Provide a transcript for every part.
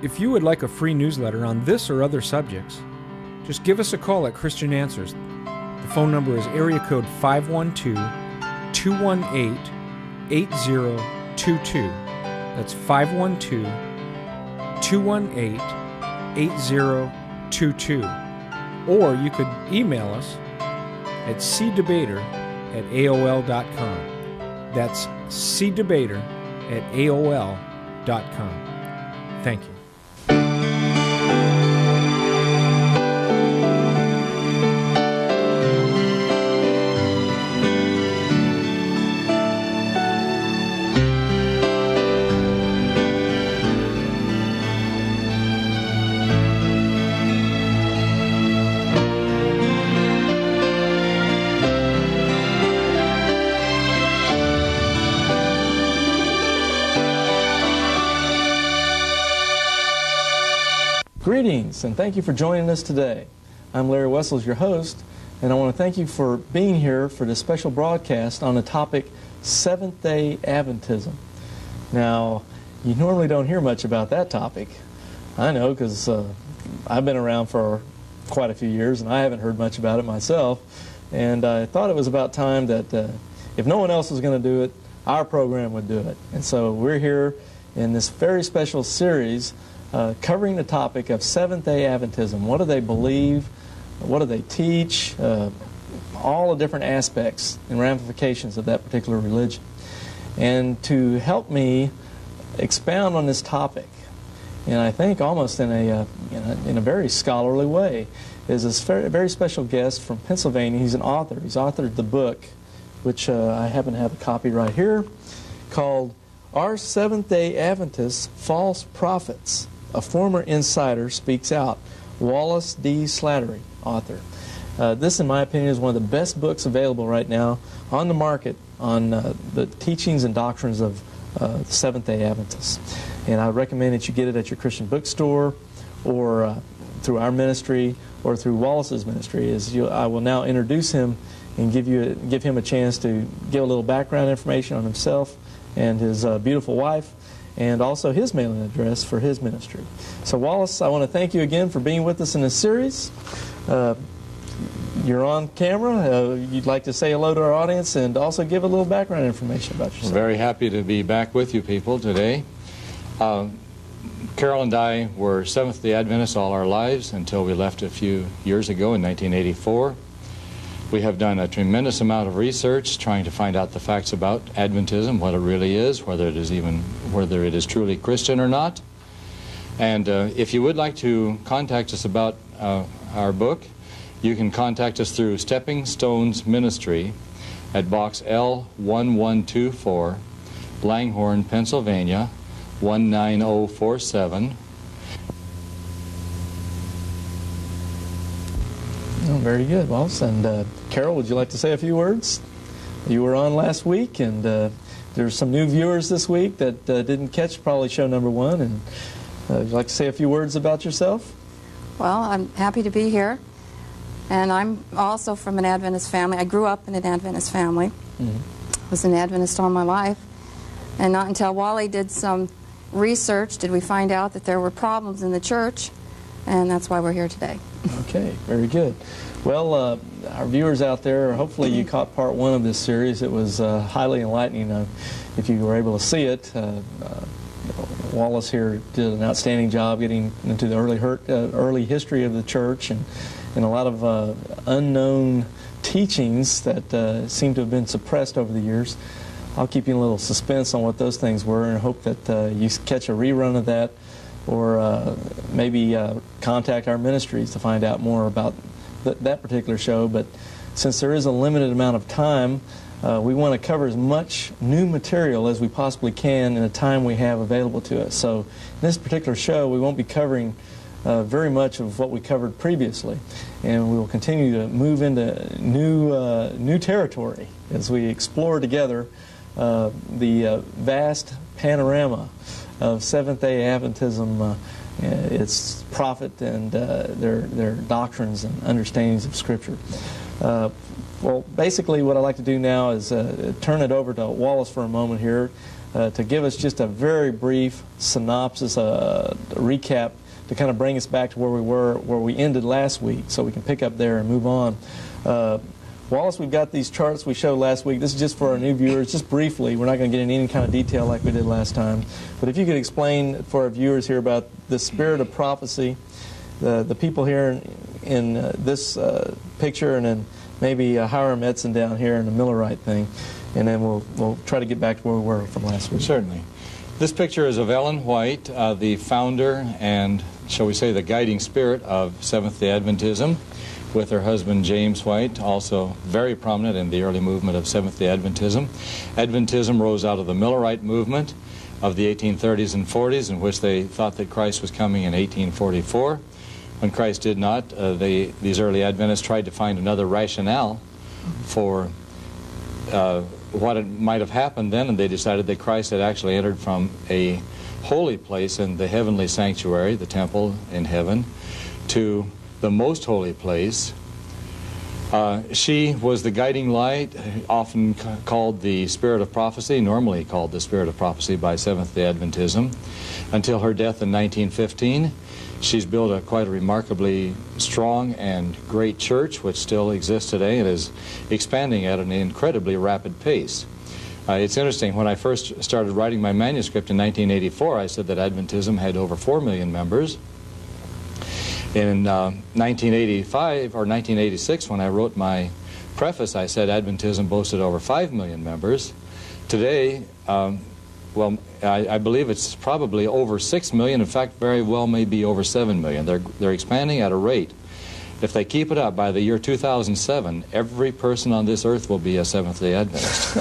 If you would like a free newsletter on this or other subjects, just give us a call at Christian Answers. The phone number is area code 512-218-8022. That's 512-218-8022. Or you could email us at cdebater@aol.com. That's cdebater@aol.com. Thank you. Greetings, and thank you for joining us today. I'm Larry Wessels, your host, and I want to thank you for being here for this special broadcast on the topic Seventh-day Adventism. Now, you normally don't hear much about that topic. I know, because I've been around for quite a few years, and I haven't heard much about it myself, and I thought it was about time that if no one else was going to do it, our program would do it. And so we're here in this very special series covering the topic of Seventh-day Adventism. What do they believe? What do they teach? All the different aspects and ramifications of that particular religion. And to help me expound on this topic, and I think almost in a very scholarly way, is this very special guest from Pennsylvania. He's an author. He's authored the book, which I happen to have a copy right here, called Are Seventh-day Adventists False Prophets? A Former Insider Speaks Out. Wallace D. Slattery, author. This, in my opinion, is one of the best books available right now on the market on the teachings and doctrines of the Seventh-day Adventists. And I recommend that you get it at your Christian bookstore or through our ministry or through Wallace's ministry. I will now introduce him and give him a chance to give a little background information on himself and his beautiful wife, and also his mailing address for his ministry. So Wallace, I want to thank you again for being with us in this series. You're on camera. You'd like to say hello to our audience and also give a little background information about yourself. Very happy to be back with you people today. Carol and I were Seventh-day Adventists all our lives until we left a few years ago in 1984. We have done a tremendous amount of research trying to find out the facts about Adventism, what it really is, whether it is truly Christian or not. And if you would like to contact us about our book, you can contact us through Stepping Stones Ministry at Box L1124, Langhorne, Pennsylvania, 19047. Oh, very good, Wallace. And Carol, would you like to say a few words? You were on last week, and there's some new viewers this week that didn't catch probably show number 1. And would you like to say a few words about yourself? Well, I'm happy to be here. And I'm also from an Adventist family. I grew up in an Adventist family. I was an Adventist all my life. And not until Wally did some research did we find out that there were problems in the church. And that's why we're here today. Okay, very good. Well, our viewers out there, hopefully you caught part 1 of this series. It was highly enlightening if you were able to see it. Wallace here did an outstanding job getting into the early history of the church and a lot of unknown teachings that seem to have been suppressed over the years. I'll keep you in a little suspense on what those things were and hope that you catch a rerun of that, or maybe contact our ministries to find out more about that particular show. But since there is a limited amount of time, we want to cover as much new material as we possibly can in the time we have available to us. So in this particular show, we won't be covering very much of what we covered previously, and we will continue to move into new territory as we explore together the vast panorama of Seventh-day Adventism, its prophet, and their doctrines and understandings of Scripture. Well, basically what I'd like to do now is turn it over to Wallace for a moment here. to give us just a very brief synopsis, a recap, to kind of bring us back to where we ended last week, so we can pick up there and move on. Wallace, we've got these charts we showed last week. This is just for our new viewers, just briefly. We're not going to get into any kind of detail like we did last time. But if you could explain for our viewers here about the spirit of prophecy, the people here in this picture, and then maybe Hiram Edson down here in the Millerite thing, and then we'll try to get back to where we were from last week. Certainly. This picture is of Ellen White, the founder and, shall we say, the guiding spirit of Seventh-day Adventism, with her husband James White, also very prominent in the early movement of Seventh-day Adventism. Adventism rose out of the Millerite movement of the 1830s and 40s, in which they thought that Christ was coming in 1844. When Christ did not, these early Adventists tried to find another rationale for what it might have happened then, and they decided that Christ had actually entered from a holy place in the heavenly sanctuary, the temple in heaven, to the most holy place. She was the guiding light, often called the spirit of prophecy, normally called the spirit of prophecy by Seventh-day Adventism, until her death in 1915. She's built quite a remarkably strong and great church, which still exists today and is expanding at an incredibly rapid pace. It's interesting, when I first started writing my manuscript in 1984, I said that Adventism had over 4 million members. In 1985 or 1986, when I wrote my preface, I said Adventism boasted over 5 million members. Today, well, I believe it's probably over 6 million. In fact, very well may be over 7 million. They're expanding at a rate. If they keep it up, by the year 2007, every person on this earth will be a Seventh-day Adventist.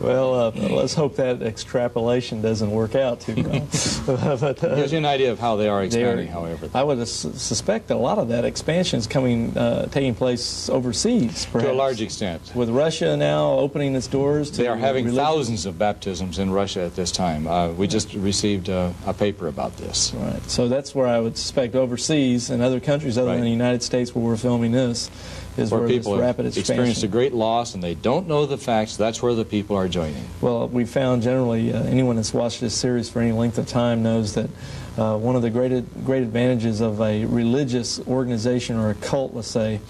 Well, let's hope that extrapolation doesn't work out too well. But, gives you an idea of how they are expanding, however. I would suspect a lot of that expansion is taking place overseas, perhaps. To a large extent. With Russia now opening its doors to They are having religion. thousands of baptisms in Russia at this time. We just received a paper about this. Right. So that's where I would suspect overseas and other countries other than the United States where we're filming this is where people this rapid have expansion. experienced a great loss and they don't know the facts. That's where the people are joining. Well, we found generally anyone that's watched this series for any length of time knows that one of the great advantages of a religious organization or a cult, let's say,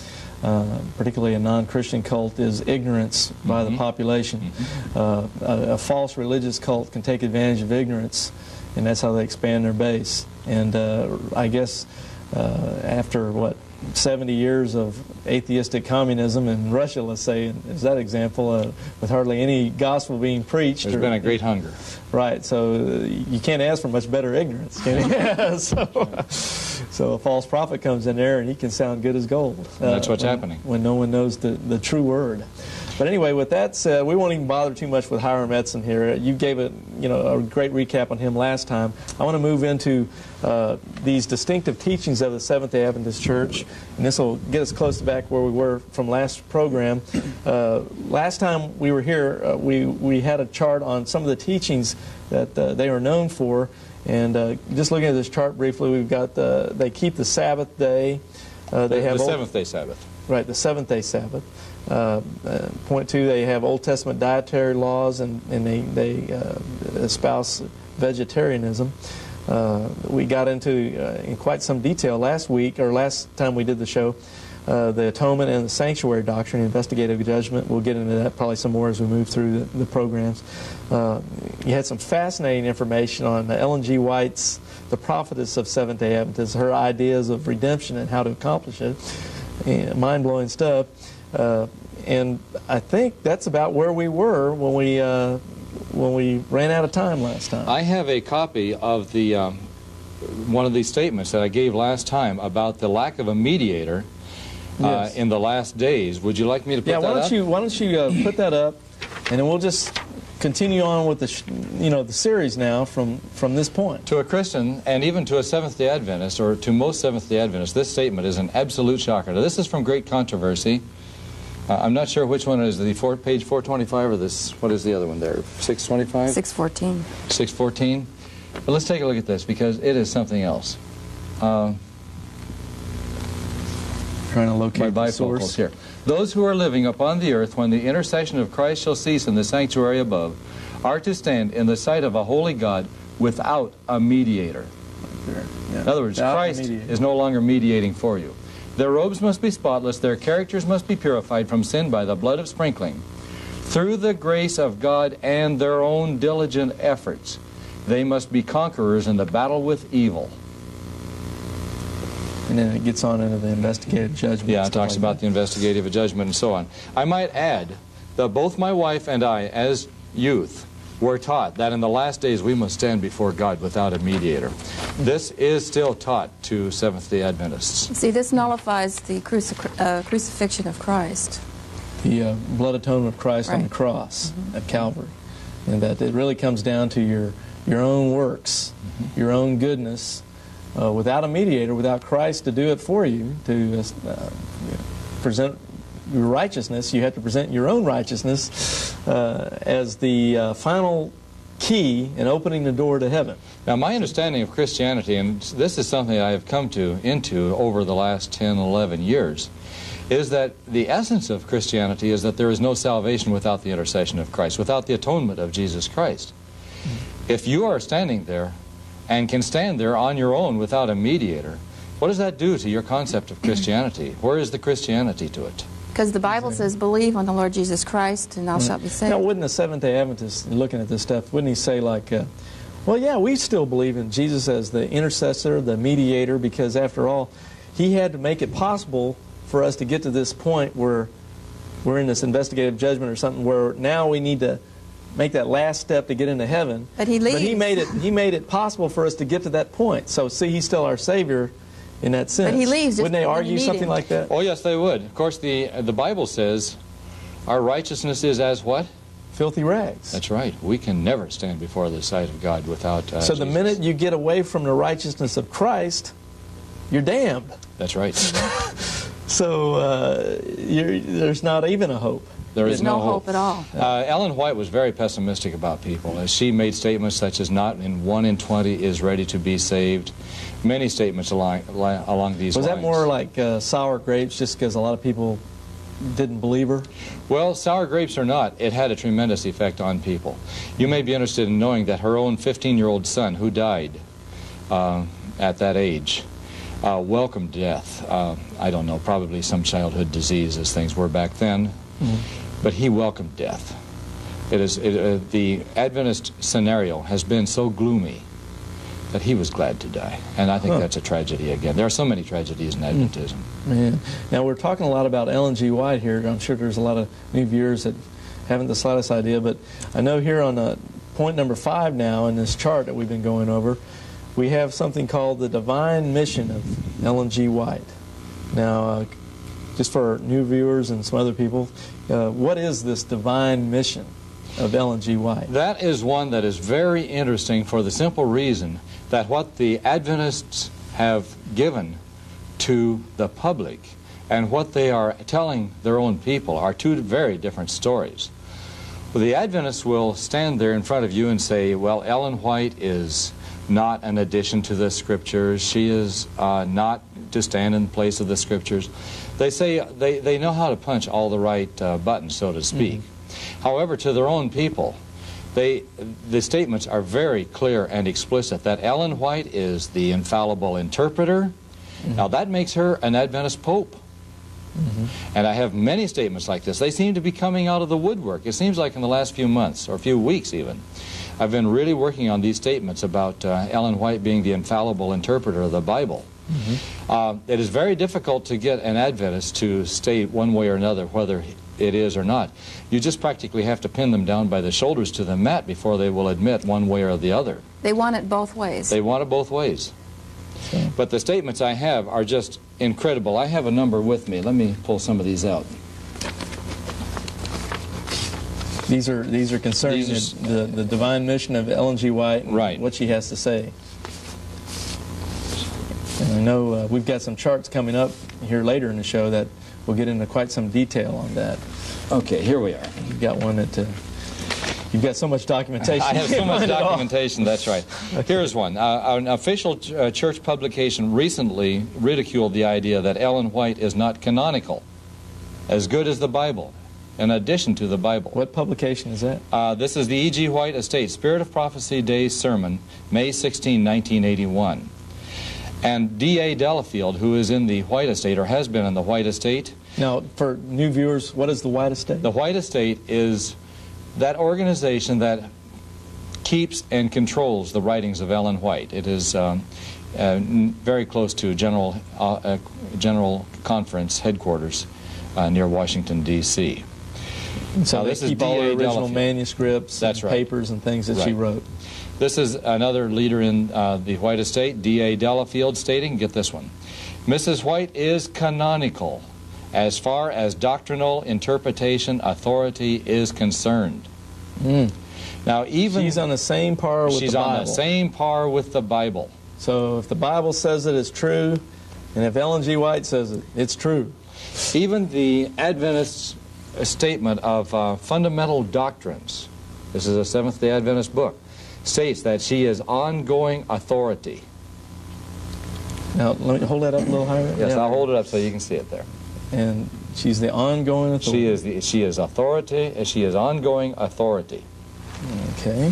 particularly a non-Christian cult, is ignorance by the population. A false religious cult can take advantage of ignorance, and that's how they expand their base. And I guess after, 70 years of atheistic communism in Russia, let's say, is that example, with hardly any gospel being preached. There's been a great hunger. Right, so you can't ask for much better ignorance, can you? So a false prophet comes in there and he can sound good as gold. That's what's happening. When no one knows the true word. But anyway, with that said, we won't even bother too much with Hiram Edson here. You gave a great recap on him last time. I want to move into these distinctive teachings of the Seventh-day Adventist Church, and this will get us close back where we were from last program. Last time we were here, we had a chart on some of the teachings that they are known for, and just looking at this chart briefly, we've got they keep the Sabbath day. They have the seventh-day Sabbath. Right, the seventh-day Sabbath. Point two, they have Old Testament dietary laws, and they espouse vegetarianism. We got into in quite some detail last time we did the show, the atonement and the sanctuary doctrine, investigative judgment. We'll get into that probably some more as we move through the programs. You had some fascinating information on Ellen G. White's The Prophetess of Seventh-day Adventists, her ideas of redemption and how to accomplish it. Mind-blowing stuff. And I think that's about where we were when we ran out of time last time. I have a copy of the one of these statements that I gave last time about the lack of a mediator in the last days. Would you like me to put that up? Yeah, why don't you put that up, and then we'll just continue on with the series now from this point. To a Christian, and even to a Seventh-day Adventist, or to most Seventh-day Adventists, this statement is an absolute shocker. Now, this is from Great Controversy. I'm not sure which one is page 425 or this. What is the other one there? 625? 614. 614. But let's take a look at this because it is something else. Trying to locate my the source here. Those who are living upon the earth when the intercession of Christ shall cease in the sanctuary above are to stand in the sight of a holy God without a mediator. Yeah. In other words, Without a Christ mediator. is no longer mediating for you. Their robes must be spotless, their characters must be purified from sin by the blood of sprinkling. Through the grace of God and their own diligent efforts, they must be conquerors in the battle with evil. And then it gets on into the investigative judgment. Yeah, it talks about the investigative judgment and so on. I might add that both my wife and I, as youth, were taught that in the last days we must stand before God without a mediator. This is still taught to Seventh-day Adventists. See, this nullifies the crucifixion of Christ. The blood atonement of Christ on the cross at Calvary. And that it really comes down to your own works, your own goodness, without a mediator, without Christ to do it for you, to present your righteousness. You have to present your own righteousness as the final key in opening the door to heaven. Now, my understanding of Christianity, and this is something I have come into over the last 10, 11 years, is that the essence of Christianity is that there is no salvation without the intercession of Christ, without the atonement of Jesus Christ. If you are standing there and can stand there on your own without a mediator, what does that do to your concept of Christianity? Where is the Christianity to it? Because the Bible says, believe on the Lord Jesus Christ and thou shalt be saved. Now, wouldn't the Seventh-day Adventist, looking at this stuff, wouldn't he say like, well, yeah, we still believe in Jesus as the intercessor, the mediator, because after all, he had to make it possible for us to get to this point where we're in this investigative judgment or something where now we need to make that last step to get into heaven. But he leaves. But he made it possible for us to get to that point. So see, he's still our Savior in that sense. But he leaves. Wouldn't they when argue you need something him. like that? Oh, yes, they would. Of course, the Bible says our righteousness is as what? Filthy rags. That's right. We can never stand before the sight of God without So the Jesus. minute you get away from the righteousness of Christ, you're damned. That's right. So there's not even a hope. There is no no hope at all. Ellen White was very pessimistic about people, as she made statements such as not in 1 in 20 is ready to be saved. Many statements along these lines. Was that more like sour grapes just because a lot of people didn't believe her? Well, sour grapes or not, it had a tremendous effect on people. You may be interested in knowing that her own 15-year-old son, who died at that age, welcomed death. I don't know, probably some childhood disease as things were back then. But he welcomed death. The Adventist scenario has been so gloomy that he was glad to die. And I think that's a tragedy again. There are so many tragedies in Adventism. Man. Now, we're talking a lot about Ellen G. White here. I'm sure there's a lot of new viewers that haven't the slightest idea. But I know here on point number 5 now in this chart that we've been going over, we have something called the Divine Mission of Ellen G. White. Now, just for our new viewers and some other people, what is this divine mission of Ellen G. White? That is one that is very interesting for the simple reason that what the Adventists have given to the public and what they are telling their own people are two very different stories. Well, the Adventists will stand there in front of you and say, well, Ellen White is not an addition to the Scriptures. She is not to stand in place of the Scriptures. They say they know how to punch all the right buttons, so to speak. However, to their own people, the statements are very clear and explicit that Ellen White is the infallible interpreter. Now, that makes her an Adventist pope. And I have many statements like this. They seem to be coming out of the woodwork. It seems like in the last few months, or a few weeks even, I've been really working on these statements about Ellen White being the infallible interpreter of the Bible. It is very difficult to get an Adventist to state one way or another whether it is or not. You just practically have to pin them down by the shoulders to the mat before they will admit one way or the other. They want it both ways. They want it both ways. But the statements I have are just incredible. I have a number with me. Let me pull some of these out. These are concerning the divine mission of Ellen G. White and Right. what she has to say. And I know we've got some charts coming up here later in the show that will get into quite some detail on that. Okay, here we are. You've got one that you've got so much documentation. I have so much documentation, that's right. Here's one. An official church publication recently ridiculed the idea that Ellen White is not canonical, as good as the Bible. in addition to the Bible. What publication is that? This is the E.G. White Estate Spirit of Prophecy Day Sermon, May 16, 1981. And D.A. Delafield, who is in the White Estate, or has been in the White Estate. Now, for new viewers, what is the White Estate? The White Estate is that organization that keeps and controls the writings of Ellen White. It is very close to General Conference headquarters near Washington, D.C. So they keep all the original manuscripts, and papers, and things that she wrote. This is another leader in the White Estate, D.A. Delafield, stating, get this one, Mrs. White is canonical as far as doctrinal interpretation authority is concerned. Now, even she's on the same par with the Bible. She's on the same par with the Bible. So if the Bible says it, it's true, and if Ellen G. White says it, it's true. Even the Adventist statement of fundamental doctrines, this is a Seventh-day Adventist book, states that she is ongoing authority. Now, let me hold that up a little higher. Yes, I'll hold it up so you can see it there. And she's the ongoing authority. She is authority. She is ongoing authority. Okay.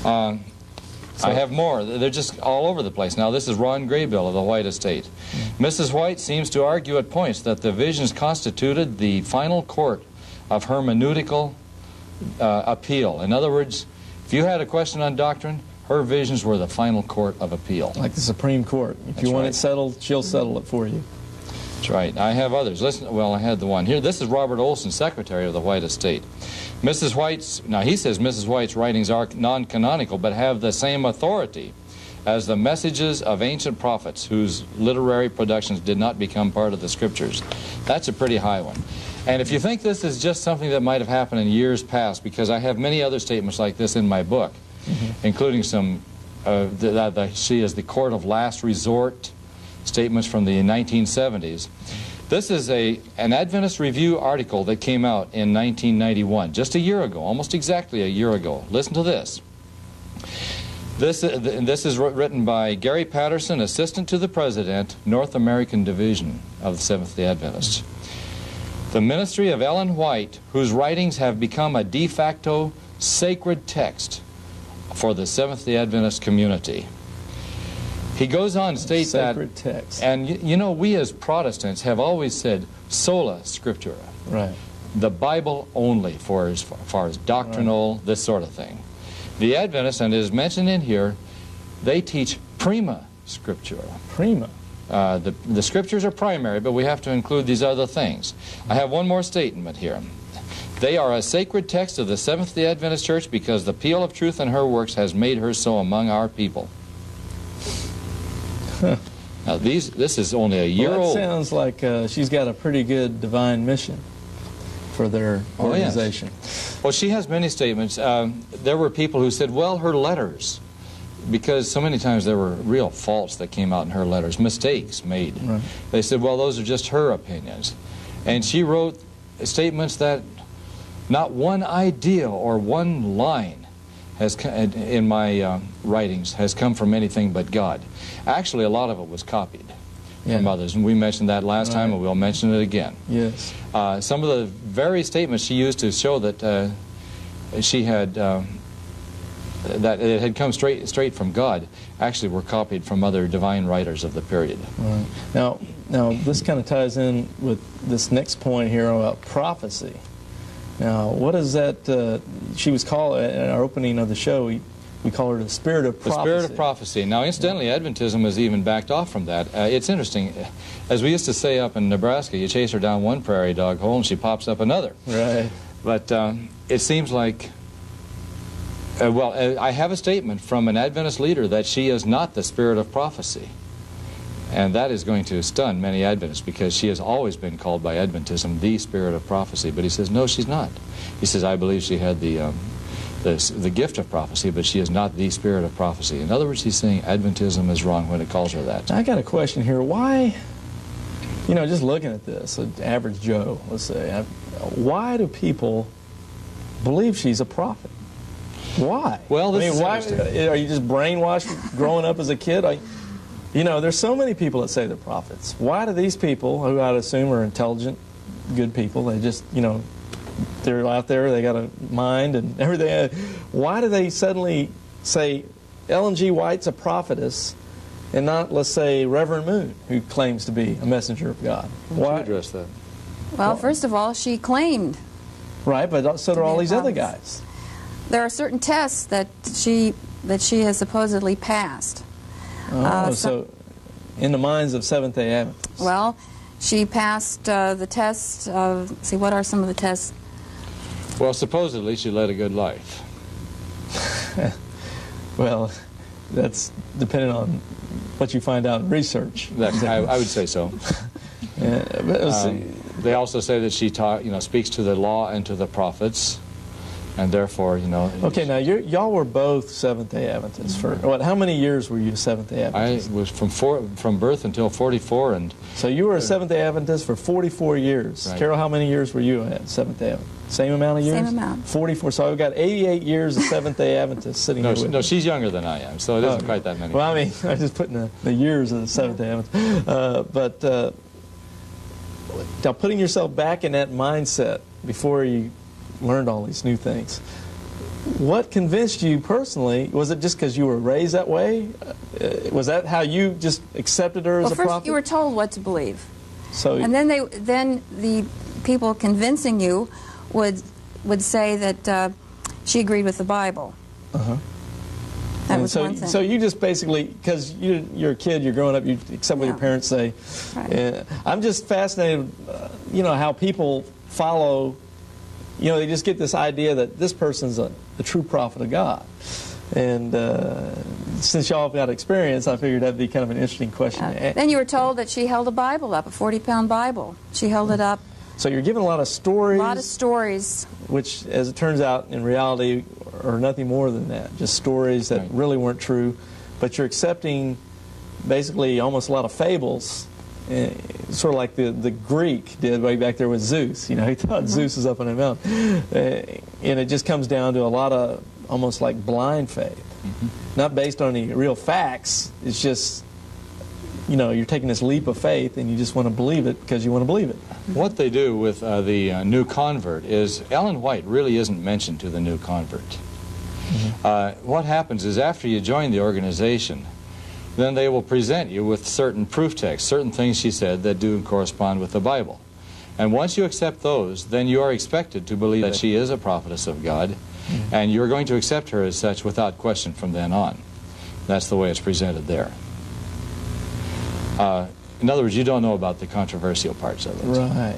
I have more. They're just all over the place. Now, this is Ron Graybill of the White Estate. Mrs. White seems to argue at points that the visions constituted the final court of hermeneutical appeal. In other words, if you had a question on doctrine, her visions were the final court of appeal. Like the Supreme Court. If you want it settled, she'll settle it for you. That's right. I have others. Listen, well, I had the one here. This is Robert Olson, Secretary of the White Estate. Mrs. White's, now he says Mrs. White's writings are non-canonical, but have the same authority as the messages of ancient prophets whose literary productions did not become part of the scriptures. That's a pretty high one. And if you think this is just something that might have happened in years past, because I have many other statements like this in my book, including some, she is the court of last resort, statements from the 1970s. This is an Adventist Review article that came out in 1991, just a year ago, almost exactly a year ago. Listen to this. This is written by Gary Patterson, Assistant to the President, North American Division of the Seventh-day Adventists. The ministry of Ellen White, whose writings have become a de facto sacred text for the Seventh-day Adventist community. He goes on to state sacred text. And you know, we as Protestants have always said sola scriptura. Right. The Bible only for as far as doctrinal, this sort of thing. The Adventists, and it is mentioned in here, they teach prima scriptura. Prima. The scriptures are primary, but we have to include these other things. I have one more statement here. They are a sacred text of the Seventh-day Adventist Church because the appeal of truth in her works has made her so among our people. Now, this is only a year old. That sounds like she's got a pretty good divine mission for their organization. Yes. Well, she has many statements. There were people who said, well, her letters, because so many times there were real faults that came out in her letters, mistakes made. Right. They said, well, those are just her opinions. And she wrote statements that not one idea or one line has in my writings has come from anything but God. Actually, a lot of it was copied from others, and we mentioned that last time, and we'll mention it again. Yes. Some of the very statements she used to show that she had that it had come straight from God actually were copied from other divine writers of the period. Right. Now this kind of ties in with this next point here about prophecy. Now, what is that? She was called in our opening of the show. We call her the spirit of prophecy. The spirit of prophecy. Now, incidentally, Adventism has even backed off from that. It's interesting. As we used to say up in Nebraska, you chase her down one prairie dog hole and she pops up another. Right. But it seems like, I have a statement from an Adventist leader that she is not the spirit of prophecy. And that is going to stun many Adventists because she has always been called by Adventism the spirit of prophecy. But he says, no, she's not. He says, I believe she had the gift of prophecy, but she is not the spirit of prophecy. In other words, he's saying Adventism is wrong when it calls her that. I got a question here. Why, just looking at this, an average Joe, let's say, why do people believe she's a prophet? Why? Well, why are you just brainwashed growing up as a kid? There's so many people that say they're prophets. Why do these people, who I'd assume are intelligent, good people, they just, they're out there, they got a mind and everything. Why do they suddenly say Ellen G. White's a prophetess and not, let's say, Reverend Moon, who claims to be a messenger of God? Why address that? Well, first of all, she claimed. Right, but so do all these other guys. There are certain tests that she has supposedly passed. So in the minds of Seventh-day Adventists. Well, she passed the test of, see, what are some of the tests? Well, supposedly she led a good life. Well, that's dependent on what you find out in research. I would say so. They also say that she speaks to the law and to the prophets, and therefore, Okay, now y'all were both Seventh-day Adventists for what? How many years were you Seventh-day Adventist? I was from birth until 44, and so you were a Seventh-day Adventist for 44 years. Right. Carol, how many years were you a Seventh-day Adventist? Same amount of years? Same amount. 44. So I've got 88 years of Seventh-day Adventists sitting here with no, me. she's younger than I am, so it isn't quite that many. Well, I mean, I'm just putting the years of the Seventh-day Adventist. Now, putting yourself back in that mindset before you learned all these new things, what convinced you personally? Was it just because you were raised that way? Was that how you just accepted her as a prophet? Well, first you were told what to believe. So, and then the people convincing you would say that she agreed with the Bible. Uh-huh. That was one thing. So you just basically, because you're a kid, you're growing up, you accept what your parents say. Right. I'm just fascinated, how people follow, they just get this idea that this person's a true prophet of God. And since y'all have got experience, I figured that'd be kind of an interesting question. Then you were told that she held a Bible up, a 40-pound Bible. She held it up. So you're given a lot of stories. A lot of stories. Which, as it turns out, in reality, are nothing more than that. Just stories that really weren't true. But you're accepting basically almost a lot of fables, sort of like the Greek did way back there with Zeus. He thought Zeus was up on a mountain. And it just comes down to a lot of almost like blind faith. Not based on any real facts. It's just, you're taking this leap of faith and you just want to believe it because you want to believe it. What they do with the new convert is Ellen White really isn't mentioned to the new convert. What happens is after you join the organization, then they will present you with certain proof texts, certain things she said that do correspond with the Bible. And once you accept those, then you are expected to believe that she is a prophetess of God, and you're going to accept her as such without question from then on. That's the way it's presented there. In other words, you don't know about the controversial parts of it. Right.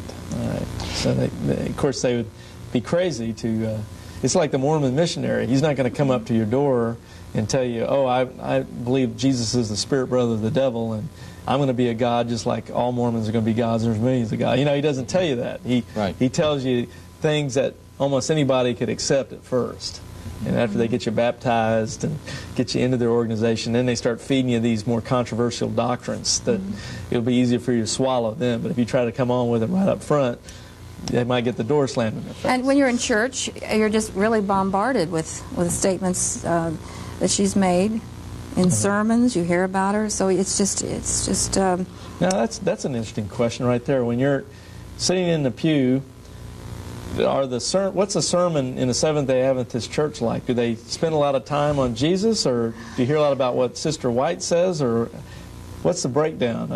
So, of course, they would be crazy to... it's like the Mormon missionary. He's not going to come up to your door and tell you, oh, I believe Jesus is the spirit brother of the devil, and I'm going to be a god just like all Mormons are going to be gods, and there's millions of gods. He doesn't tell you that. He tells you things that almost anybody could accept at first. And after they get you baptized and get you into their organization, then they start feeding you these more controversial doctrines that it'll be easier for you to swallow them. But if you try to come on with it right up front, they might get the door slammed in their face. And when you're in church, you're just really bombarded with statements that she's made in sermons. You hear about her, so it's just. Now that's an interesting question right there. When you're sitting in the pew. What's a sermon in a Seventh-day Adventist church like? Do they spend a lot of time on Jesus, or do you hear a lot about what Sister White says, or what's the breakdown?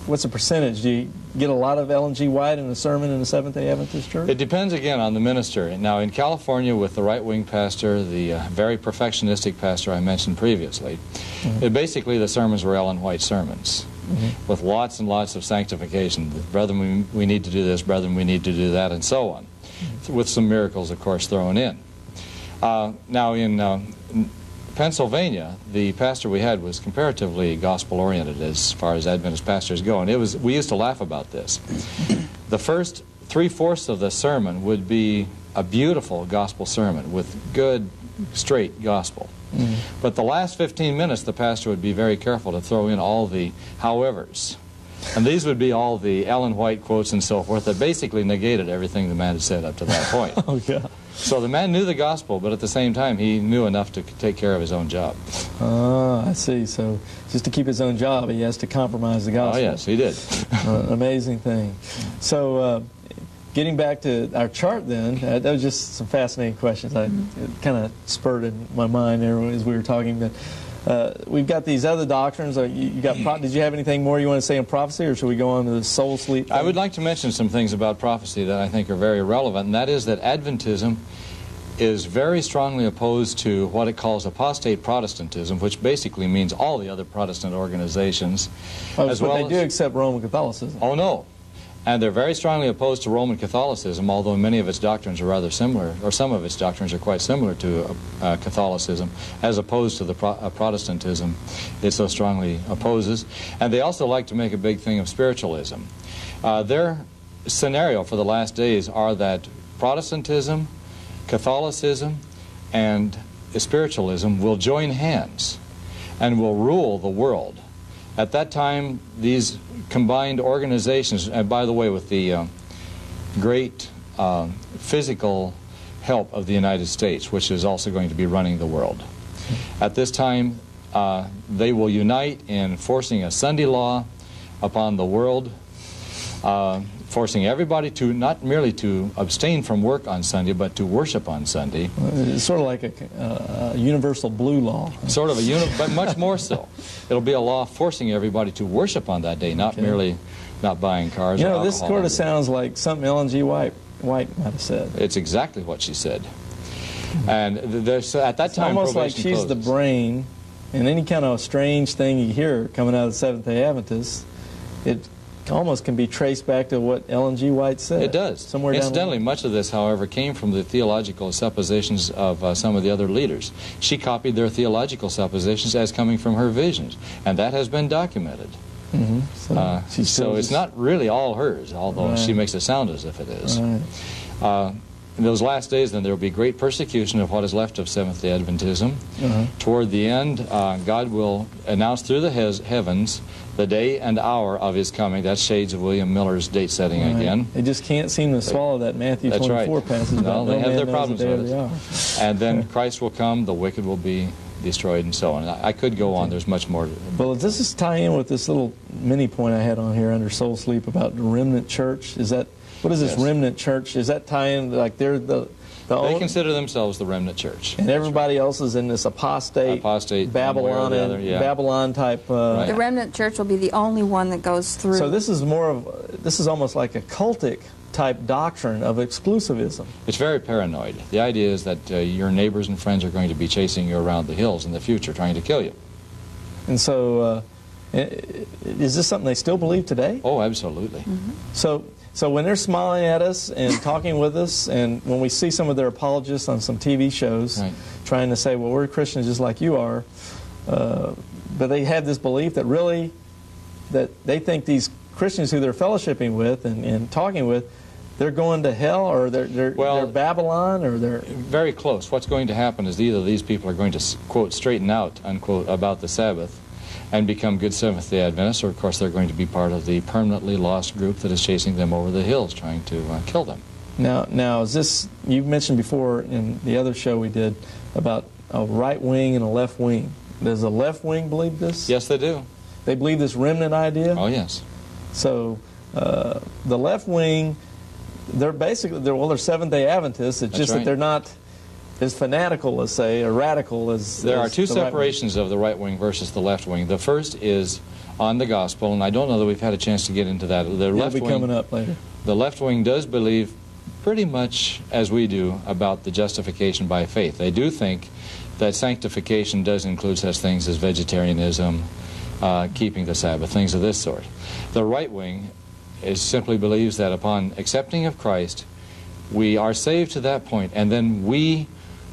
What's the percentage? Do you get a lot of Ellen G. White in a sermon in a Seventh-day Adventist church? It depends, again, on the minister. Now, in California, with the right-wing pastor, the very perfectionistic pastor I mentioned previously, basically the sermons were Ellen White sermons. With lots and lots of sanctification. Brethren, we need to do this, brethren, we need to do that, and so on. With some miracles, of course, thrown in. Now, in Pennsylvania, the pastor we had was comparatively gospel-oriented as far as Adventist pastors go, and we used to laugh about this. The first 3/4 of the sermon would be a beautiful gospel sermon with good, straight gospel. But the last 15 minutes, the pastor would be very careful to throw in all the howevers. And these would be all the Ellen White quotes and so forth that basically negated everything the man had said up to that point. Oh, yeah. So the man knew the gospel, but at the same time, he knew enough to take care of his own job. I see. So just to keep his own job, he has to compromise the gospel. Oh, yes, he did. Amazing thing. So getting back to our chart then, that was just some fascinating questions. It kind of spurred in my mind there as we were talking. But we've got these other doctrines. Did you have anything more you want to say on prophecy, or should we go on to the soul sleep thing? I would like to mention some things about prophecy that I think are very relevant, and that is that Adventism is very strongly opposed to what it calls apostate Protestantism, which basically means all the other Protestant organizations. But they do accept Roman Catholicism. Oh, no. And they're very strongly opposed to Roman Catholicism, although many of its doctrines are rather similar, or some of its doctrines are quite similar to Catholicism, as opposed to the Protestantism it so strongly opposes. And they also like to make a big thing of spiritualism. Their scenario for the last days are that Protestantism, Catholicism, and spiritualism will join hands and will rule the world. At that time, these combined organizations, and by the way, with the great physical help of the United States, which is also going to be running the world. At this time, they will unite in forcing a Sunday law upon the world, forcing everybody to not merely to abstain from work on Sunday, but to worship on Sunday. It's sort of like a universal blue law. Sort of but much more so. It'll be a law forcing everybody to worship on that day, not merely not buying cars or alcohol. This sort of sounds like something Ellen G. White might have said. It's exactly what she said. And there's, at that time, almost like she's closes. The brain, and any kind of strange thing you hear coming out of the Seventh-day Adventists, it almost can be traced back to what Ellen G. White said. It does. Somewhere Incidentally, much of this, however, came from the theological suppositions of some of the other leaders. She copied their theological suppositions as coming from her visions, and that has been documented. Mm-hmm. So it's not really all hers, although she makes it sound as if it is. Right. In those last days, then, there will be great persecution of what is left of Seventh-day Adventism. Toward the end, God will announce through the heavens the day and hour of His coming. That's shades of William Miller's date setting again. They just can't seem to swallow that Matthew 24 passage. No, they have their problems with it. And then Christ will come, the wicked will be destroyed, and so on. I could go on. There's much more. Well, does this tie in with this little mini point I had on here under soul sleep about the remnant church? What is this remnant church? Is that tying, like they're the They consider themselves the remnant church. And everybody else is in this apostate Babylon type. Right. The remnant church will be the only one that goes through. So this is almost like a cultic type doctrine of exclusivism. It's very paranoid. The idea is that your neighbors and friends are going to be chasing you around the hills in the future, trying to kill you. And so, is this something they still believe today? Oh, absolutely. Mm-hmm. So when they're smiling at us and talking with us, and when we see some of their apologists on some TV shows trying to say, well, we're Christians just like you are, but they have this belief that really, that they think these Christians who they're fellowshipping with and talking with, they're going to hell, or they're Babylon, or they're... Very close. What's going to happen is either these people are going to, quote, straighten out, unquote, about the Sabbath and become good Seventh-day Adventists, or of course they're going to be part of the permanently lost group that is chasing them over the hills, trying to kill them. Now, is this, you mentioned before in the other show we did about a right wing and a left wing. Does the left wing believe this? Yes, they do. They believe this remnant idea? Oh, yes. So the left wing, they're Seventh-day Adventists. It's just that they're not as fanatical, let's say, or radical as there are two separations of the right wing versus the left wing. The first is on the gospel, and I don't know that we've had a chance to get into that. It'll be coming up later. The left wing does believe pretty much as we do about the justification by faith. They do think that sanctification does include such things as vegetarianism, keeping the Sabbath, things of this sort. The right wing simply believes that upon accepting of Christ, we are saved to that point, and then we,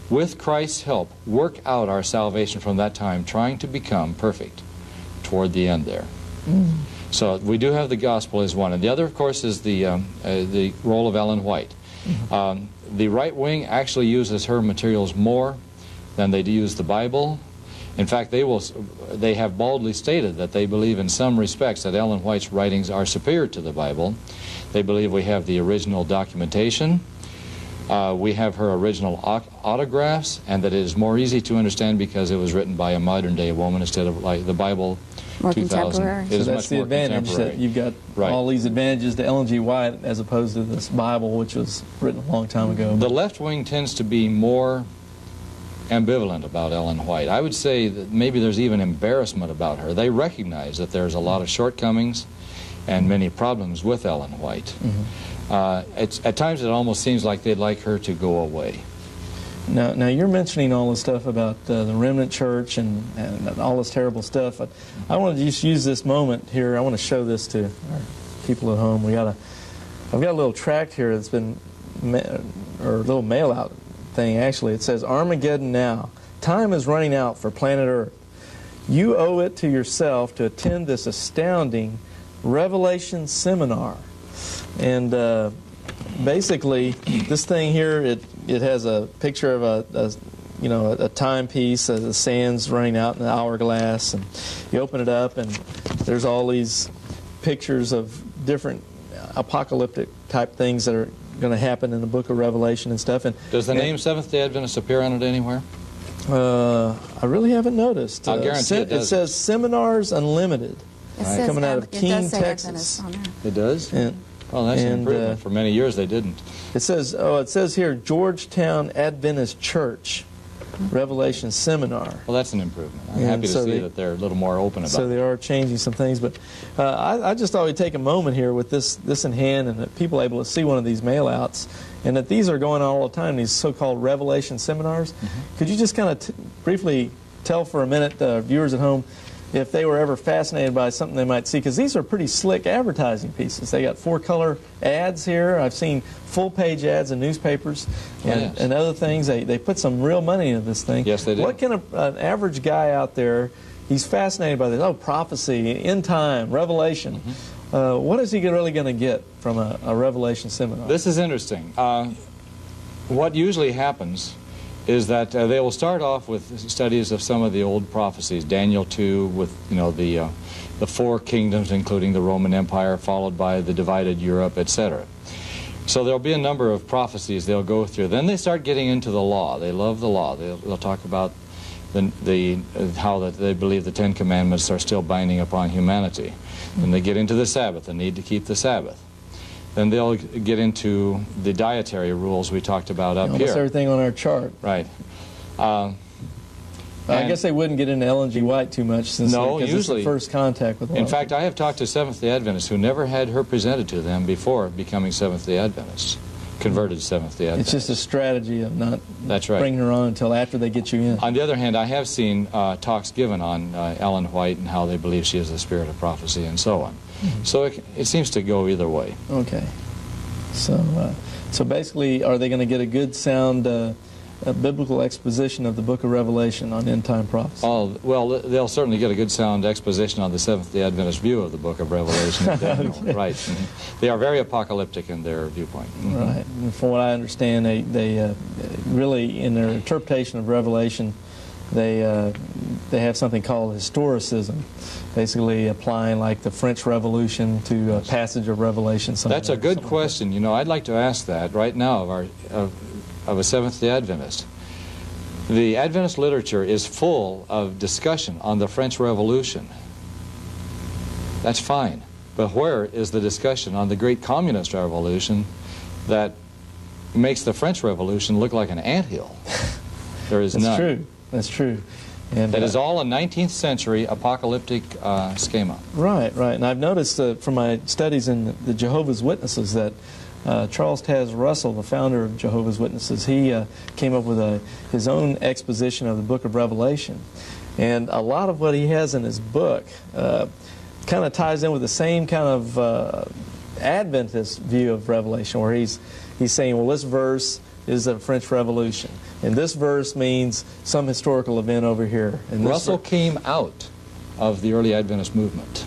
with Christ's help, work out our salvation from that time, trying to become perfect toward the end there. So we do have the gospel as one. And the other, of course, is the role of Ellen White. The right wing actually uses her materials more than they do use the Bible. In fact, they have boldly stated that they believe in some respects that Ellen White's writings are superior to the Bible. They believe we have the original documentation. We have her original autographs, and that it is more easy to understand because it was written by a modern-day woman instead of like the Bible. More 2000 contemporary. is So much that's the more advantage, that contemporary. you've got Right. all these advantages to Ellen G. White as opposed to this Bible, which was written a long time ago. The left wing tends to be more ambivalent about Ellen White. I would say that maybe there's even embarrassment about her. They recognize that there's a lot of shortcomings and many problems with Ellen White. At times it almost seems like they'd like her to go away. Now you're mentioning all this stuff about the remnant church and all this terrible stuff. I want to just use this moment here. I want to show this to our people at home. I've got a little tract here that's been, or a little mail out thing actually. It says, "Armageddon now. Time is running out for planet Earth. You owe it to yourself to attend this astounding Revelation seminar." And basically, this thing here, it has a picture of a timepiece, the sands running out in the hourglass, and you open it up, and there's all these pictures of different apocalyptic type things that are going to happen in the book of Revelation and stuff. And Does the name Seventh-day Adventist appear on it anywhere? I really haven't noticed. I'll guarantee it doesn't. It says Seminars Unlimited, coming out of Keene, Texas. It does? And, Well, that's an and, improvement. For many years they didn't. It says here, Georgetown Adventist Church, Revelation Seminar. Well, that's an improvement. I'm And happy to so see they- that they're a little more open about So it. they are changing some things, but I just thought we'd take a moment here with this in hand, and that people are able to see one of these mail-outs, and that these are going on all the time, these so-called Revelation seminars. Could you just kind of briefly tell for a minute, viewers at home, if they were ever fascinated by something they might see? Because these are pretty slick advertising pieces. They got 4-color ads here. I've seen full-page ads in newspapers and other things. They put some real money into this thing. Yes, they do. What can an average guy out there, he's fascinated by this, prophecy, end time, Revelation. What is he really going to get from a Revelation seminar? This is interesting. What usually happens is that they will start off with studies of some of the old prophecies, Daniel 2 with the 4 kingdoms, including the Roman Empire, followed by the divided Europe, etc. So there'll be a number of prophecies they'll go through. Then they start getting into the law. They love the law. They'll talk about how that they believe the 10 Commandments are still binding upon humanity. Then they get into the Sabbath, the need to keep the Sabbath. Then they'll get into the dietary rules we talked about up Almost here. everything on our chart. Right. I guess they wouldn't get into Ellen G. White too much, since because usually, it's the first contact with a lot in of fact, people. I have talked to Seventh-day Adventists who never had her presented to them before becoming Seventh-day Adventists, converted Seventh-day It's Adventists. just a strategy of not That's right. bringing her on until after they get you in. On the other hand, I have seen talks given on Ellen White and how they believe she is the spirit of prophecy and so on. So it seems to go either way. Okay. So basically, are they going to get a good sound biblical exposition of the book of Revelation on end-time prophecy? Oh, well, they'll certainly get a good sound exposition on the Seventh-day Adventist view of the book of Revelation. Okay. Right. They are very apocalyptic in their viewpoint. Right. And from what I understand, they really, in their interpretation of Revelation, they have something called historicism, basically applying like the French Revolution to a passage of Revelation. That's a good question. You know, I'd like to ask that right now of a Seventh-day Adventist. The Adventist literature is full of discussion on the French Revolution. That's fine. But where is the discussion on the great communist revolution that makes the French Revolution look like an anthill? There is none. That's true. That's true. And That is all a 19th century apocalyptic schema. Right, right. And I've noticed from my studies in the Jehovah's Witnesses that Charles Taz Russell, the founder of Jehovah's Witnesses, he came up with his own exposition of the book of Revelation. And a lot of what he has in his book kind of ties in with the same kind of Adventist view of Revelation, where he's saying, well, this verse is the French Revolution, and this verse means some historical event over here. And Russell came out of the early Adventist movement.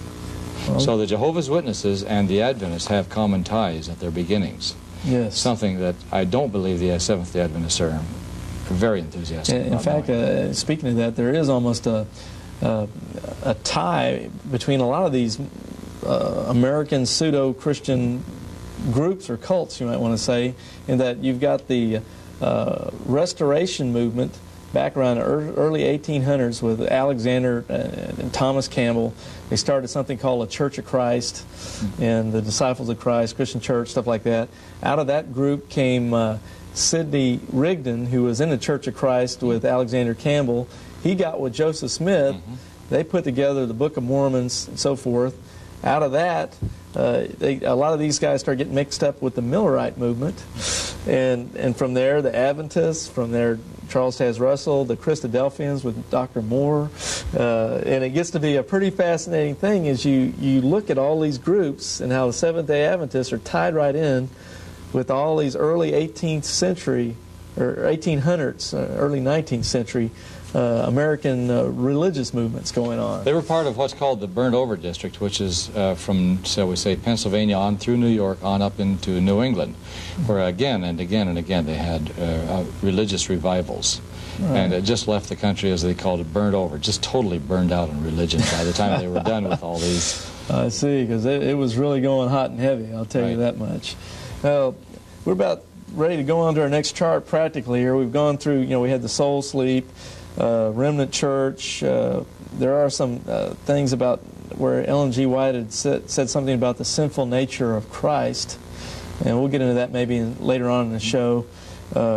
So the Jehovah's Witnesses and the Adventists have common ties at their beginnings. Yes. Something that I don't believe the Seventh-day Adventists are very enthusiastic about. In fact, speaking of that, there is almost a tie between a lot of these American pseudo-Christian groups or cults, you might want to say, in that you've got the Restoration movement back around the early 1800s with Alexander and Thomas Campbell. They started something called a Church of Christ and the Disciples of Christ, Christian Church, stuff like that. Out of that group came Sidney Rigdon, who was in the Church of Christ with Alexander Campbell. He got with Joseph Smith. They put together the Book of Mormons and so forth. Out of that, a lot of these guys started getting mixed up with the Millerite movement. And from there, the Adventists, from there, Charles Taze Russell, the Christadelphians with Dr. Moore. And it gets to be a pretty fascinating thing as you look at all these groups and how the Seventh-day Adventists are tied right in with all these early 18th century, or 1800s, early 19th century American religious movements going on. They were part of what's called the Burnt Over District, which is from, shall we say, Pennsylvania on through New York on up into New England, where again and again and again they had religious revivals. Right. And it just left the country, as they called it, burnt over, just totally burned out in religion by the time they were done with all these. I see, because it was really going hot and heavy, I'll tell you that much. We're about ready to go on to our next chart practically here. We've gone through, we had the soul sleep, remnant church. There are some things about where Ellen G. White had said something about the sinful nature of Christ, and we'll get into that maybe later on in the show,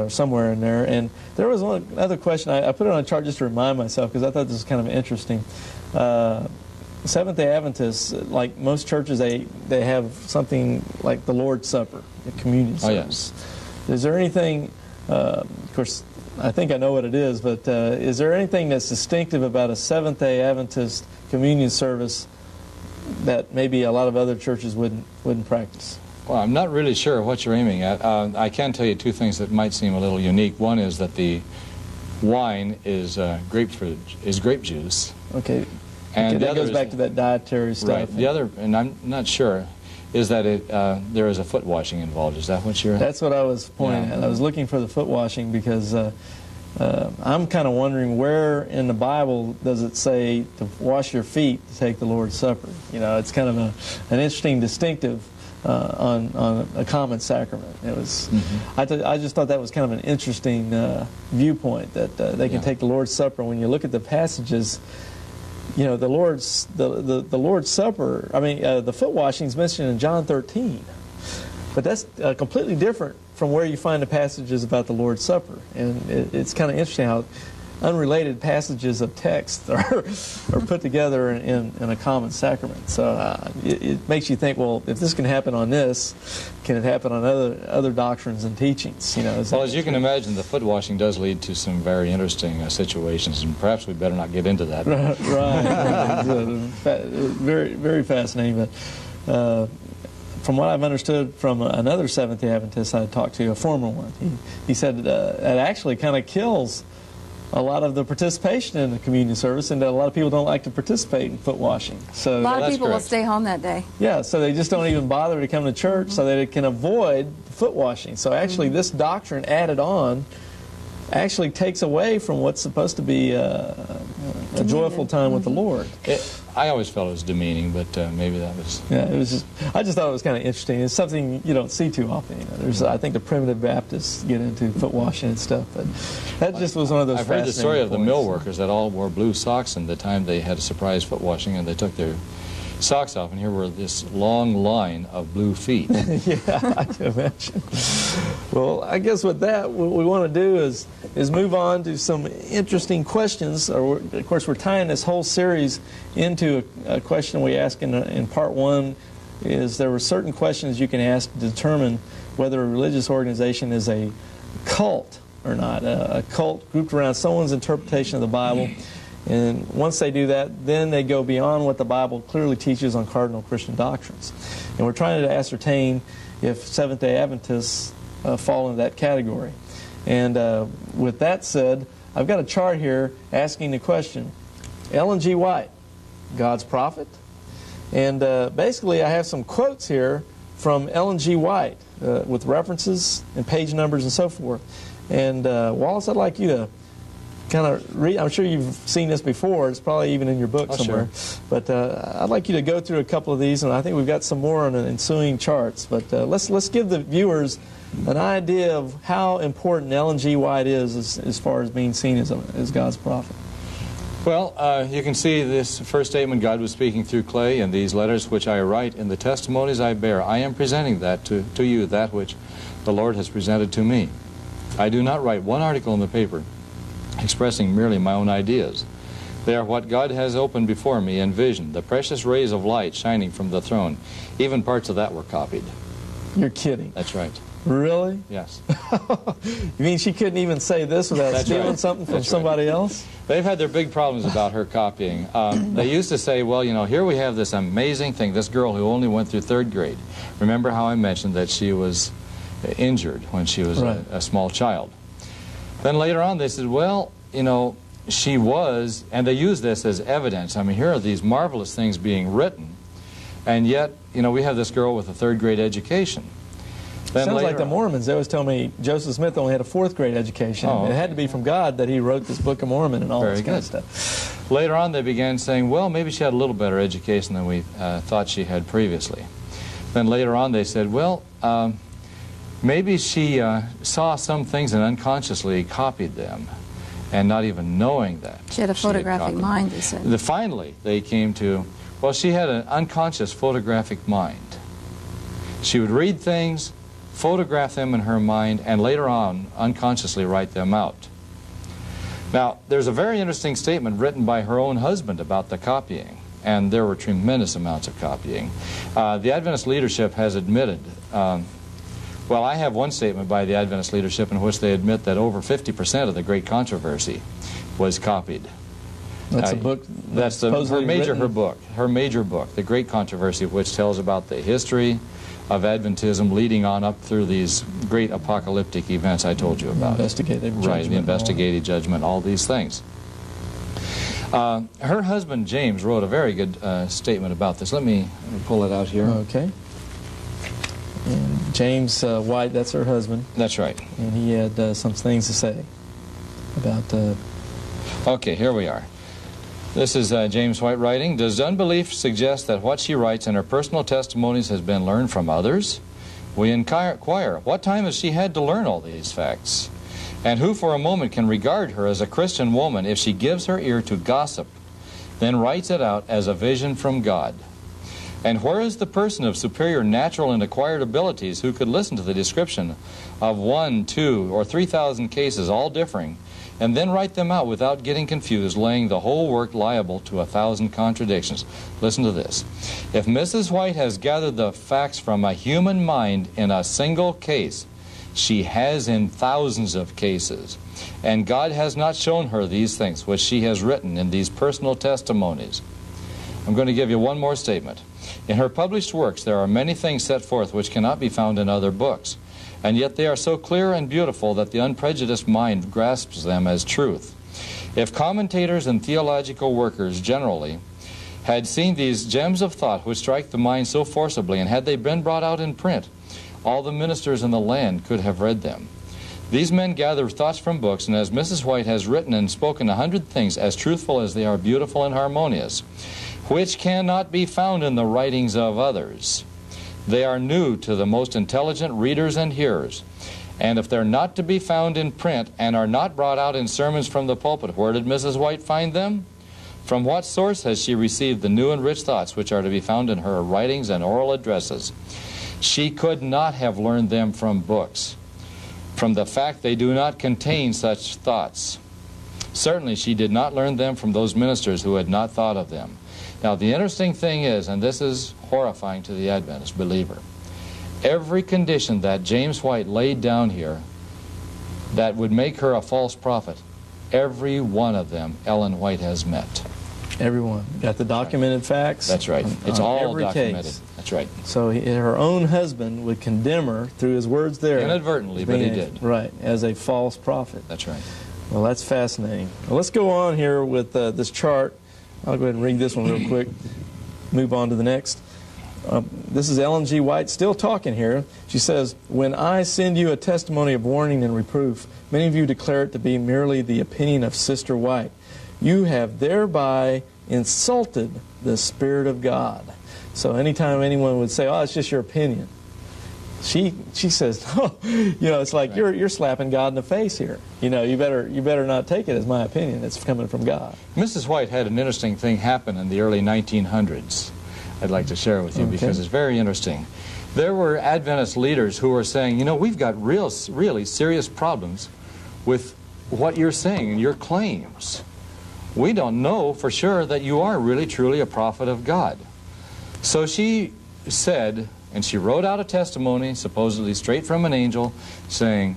somewhere in there. And there was another question. I put it on a chart just to remind myself because I thought this was kind of interesting. Seventh-day Adventists, like most churches, they have something like the Lord's Supper, the communion service. Oh, yes. Is there anything, of course, I think I know what it is, but is there anything that's distinctive about a Seventh-day Adventist communion service that maybe a lot of other churches wouldn't practice? Well, I'm not really sure what you're aiming at. I can tell you two things that might seem a little unique. One is that the wine is grape juice. Okay. And that goes back to that dietary stuff. Right. The other, and I'm not sure, is that there is a foot washing involved. Is that what you're... That's what I was pointing at. I was looking for the foot washing because I'm kind of wondering where in the Bible does it say to wash your feet to take the Lord's Supper. It's kind of an interesting distinctive on a common sacrament. It was. I just thought that was kind of an interesting viewpoint that they can take the Lord's Supper. When you look at the passages, the Lord's Supper. I mean, the foot washing is mentioned in John 13, but that's completely different from where you find the passages about the Lord's Supper. And it's kind of interesting how unrelated passages of text are put together in a common sacrament. So it makes you think, well, if this can happen on this, can it happen on other doctrines and teachings? Well, as you can imagine, the foot washing does lead to some very interesting situations, and perhaps we better not get into that. Right. Very, very fascinating. But from what I've understood from another Seventh-day Adventist I talked to, a former one, he said it actually kind of kills a lot of the participation in the communion service, and that a lot of people don't like to participate in foot washing. So a lot of people will stay home that day. Yeah, so they just don't even bother to come to church so that they can avoid foot washing. So actually this doctrine added on actually takes away from what's supposed to be a joyful time with the Lord. I always felt it was demeaning, but maybe that was... Yeah, it was just... I just thought it was kind of interesting. It's something you don't see too often. There's, I think the primitive Baptists get into foot washing and stuff, but that just was one of those I've heard the story of the points. mill workers that all wore blue socks in the time they had a surprise foot washing, and they took their socks off, and here were this long line of blue feet. Yeah, I can imagine. Well, I guess with that, what we want to do is move on to some interesting questions. Of course, we're tying this whole series into a question we asked in part one. Is there were certain questions you can ask to determine whether a religious organization is a cult or not, a cult grouped around someone's interpretation of the Bible. And once they do that, then they go beyond what the Bible clearly teaches on cardinal Christian doctrines. And we're trying to ascertain if Seventh-day Adventists fall into that category. And with that said, I've got a chart here asking the question, Ellen G. White, God's prophet? And basically I have some quotes here from Ellen G. White with references and page numbers and so forth. And Wallace, I'd like you to kind of read. I'm sure you've seen this before. It's probably even in your book somewhere. Sure. But I'd like you to go through a couple of these, and I think we've got some more on the ensuing charts. But let's give the viewers an idea of how important Ellen G. White is as far as being seen as God's prophet. Well, you can see this first statement, God was speaking through clay, and these letters which I write in the testimonies I bear. I am presenting that to you, that which the Lord has presented to me. I do not write one article in the paper expressing merely my own ideas. They are what God has opened before me in vision, the precious rays of light shining from the throne. Even parts of that were copied. You're kidding. That's right. Really? Yes. You mean she couldn't even say this without stealing something from somebody else? They've had their big problems about her copying. They used to say, well, you know, here we have this amazing thing, this girl who only went through 3rd grade. Remember how I mentioned that she was injured when she was a small child. Then later on they said, well, you know, she was, and they use this as evidence. I mean, here are these marvelous things being written, and yet, you know, we have this girl with a 3rd grade education. Then sounds like the Mormons. They always tell me Joseph Smith only had a 4th grade education. Oh, okay. It had to be from God that he wrote this Book of Mormon and all this kind of stuff. Later on they began saying, well, maybe she had a little better education than we thought she had previously. Then later on they said, well, maybe she saw some things and unconsciously copied them, and not even knowing that. She had a photographic mind, they said. Finally, they came to, well, she had an unconscious photographic mind. She would read things, photograph them in her mind, and later on unconsciously write them out. Now, there's a very interesting statement written by her own husband about the copying, and there were tremendous amounts of copying. The Adventist leadership has admitted, well, I have one statement by the Adventist leadership in which they admit that over 50% of the Great Controversy was copied. That's a book. That's her major book, The Great Controversy, which tells about the history of Adventism leading on up through these great apocalyptic events I told you about. Investigative judgment. Right, the investigative judgment, all these things. Her husband, James, wrote a very good statement about this. Let me pull it out here. Okay. And James White, that's her husband. That's right. And he had some things to say about... Okay, here we are. This is James White writing. Does unbelief suggest that what she writes in her personal testimonies has been learned from others? We inquire, what time has she had to learn all these facts? And who for a moment can regard her as a Christian woman if she gives her ear to gossip, then writes it out as a vision from God? And where is the person of superior natural and acquired abilities who could listen to the description of 1, 2, or 3,000 cases, all differing, and then write them out without getting confused, laying the whole work liable to 1,000 contradictions? Listen to this. If Mrs. White has gathered the facts from a human mind in a single case, she has in thousands of cases. And God has not shown her these things which she has written in these personal testimonies. I'm going to give you one more statement. In her published works, there are many things set forth which cannot be found in other books, and yet they are so clear and beautiful that the unprejudiced mind grasps them as truth. If commentators and theological workers generally had seen these gems of thought which strike the mind so forcibly, and had they been brought out in print, all the ministers in the land could have read them. These men gather thoughts from books, and as Mrs. White has written and spoken 100 things as truthful as they are beautiful and harmonious, which cannot be found in the writings of others. They are new to the most intelligent readers and hearers, and if they're not to be found in print and are not brought out in sermons from the pulpit, where did Mrs. White find them? From what source has she received the new and rich thoughts which are to be found in her writings and oral addresses? She could not have learned them from books, from the fact they do not contain such thoughts. Certainly she did not learn them from those ministers who had not thought of them. Now, the interesting thing is, and this is horrifying to the Adventist believer, every condition that James White laid down here that would make her a false prophet, every one of them Ellen White has met. Everyone. Got the documented facts? That's right. It's all every documented. Case. That's right. So her own husband would condemn her through his words there. Inadvertently, but he did. Right, as a false prophet. That's right. Well, that's fascinating. Well, let's go on here with this chart. I'll go ahead and read this one real quick. Move on to the next. This is Ellen G. White still talking here. She says, when I send you a testimony of warning and reproof, many of you declare it to be merely the opinion of Sister White. You have thereby insulted the Spirit of God. So anytime anyone would say, oh, it's just your opinion, she says, oh, it's like you're slapping God in the face here. You better not take it as my opinion. It's coming from God. Mrs. White had an interesting thing happen in the early 1900s. I'd like to share with you because it's very interesting. There were Adventist leaders who were saying, we've got really serious problems with what you're saying and your claims. We don't know for sure that you are really truly a prophet of God. So she said, and she wrote out a testimony, supposedly straight from an angel, saying,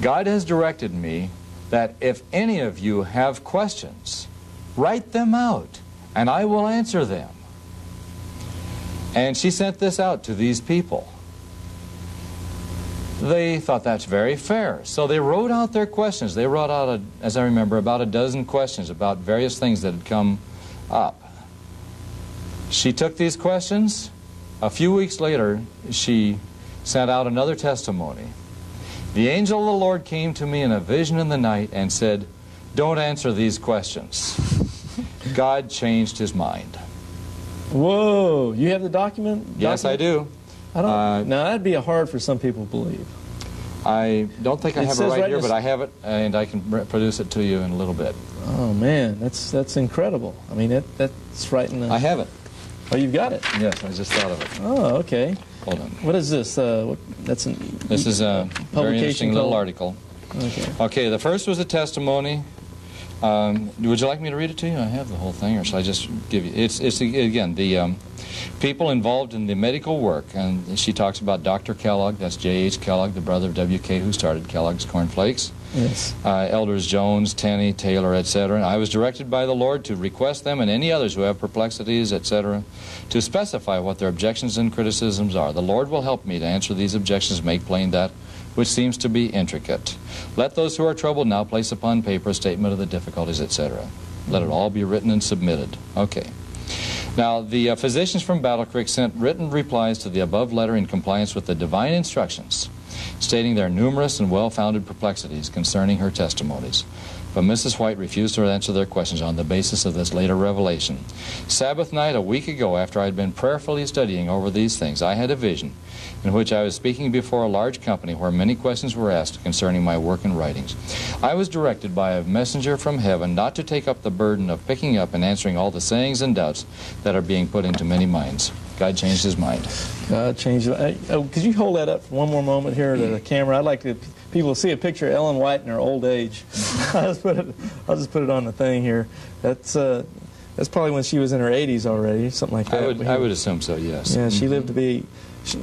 God has directed me that if any of you have questions, write them out, and I will answer them. And she sent this out to these people. They thought that's very fair. So they wrote out their questions. They wrote out, as I remember, about a dozen questions about various things that had come up. She took these questions. A few weeks later, she sent out another testimony. The angel of the Lord came to me in a vision in the night and said, don't answer these questions. God changed his mind. Whoa, you have the document? Yes, I do. I don't. Now that'd be hard for some people to believe. I don't think I have it right here, but I have it, and I can produce it to you in a little bit. Oh man, that's incredible. I mean, that's right in the... I have it. Oh, you've got it. Yes, I just thought of it. Oh, okay. Hold on. What is this? This is a very interesting little article. Okay. Okay, the first was a testimony. Would you like me to read it to you? I have the whole thing, or shall I just give you? It's again, the people involved in the medical work, and she talks about Dr. Kellogg, that's J.H. Kellogg, the brother of W.K., who started Kellogg's Corn Flakes. Yes. Elders Jones, Tenney, Taylor, etc. I was directed by the Lord to request them and any others who have perplexities, etc., to specify what their objections and criticisms are. The Lord will help me to answer these objections, make plain that which seems to be intricate. Let those who are troubled now place upon paper a statement of the difficulties, etc. Let it all be written and submitted. Okay. Now, the physicians from Battle Creek sent written replies to the above letter in compliance with the divine instructions, stating their numerous and well-founded perplexities concerning her testimonies. But Mrs. White refused to answer their questions on the basis of this later revelation. Sabbath night, a week ago, after I had been prayerfully studying over these things, I had a vision in which I was speaking before a large company where many questions were asked concerning my work and writings. I was directed by a messenger from heaven not to take up the burden of picking up and answering all the sayings and doubts that are being put into many minds. God changed his mind. God changed it. Could you hold that up for one more moment here to the camera? I'd like people to see a picture of Ellen White in her old age. I'll just put it on the thing here. That's probably when she was in her 80s already, something like that. I would assume so, yes. Yeah, she lived to be...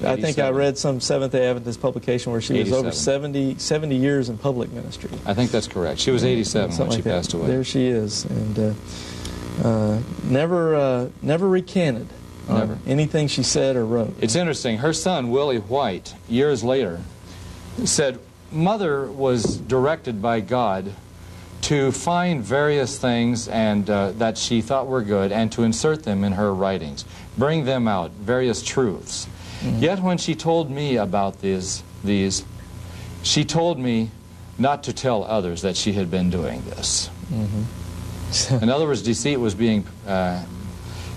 I think I read some Seventh-day Adventist publication where she was 87. over 70 years in public ministry. I think that's correct. She was 87 when she passed away. There she is, and never recanted on anything she said or wrote. It's interesting. Her son, Willie White, years later, said, Mother was directed by God to find various things and that she thought were good and to insert them in her writings, bring them out, various truths. Yet when she told me about these, she told me not to tell others that she had been doing this. In other words, deceit was being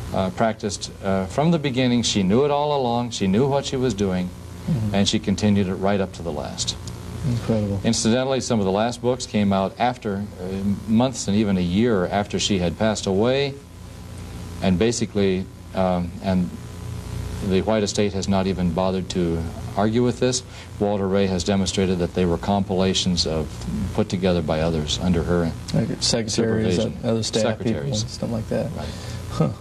practiced from the beginning. She knew it all along. She knew what she was doing, and she continued it right up to the last. Incredible. Incidentally, some of the last books came out after months and even a year after she had passed away, and basically, and the White estate has not even bothered to argue with this. Walter Ray has demonstrated that they were compilations of put together by others under her secretaries, other staff people, stuff like that. Right. Huh.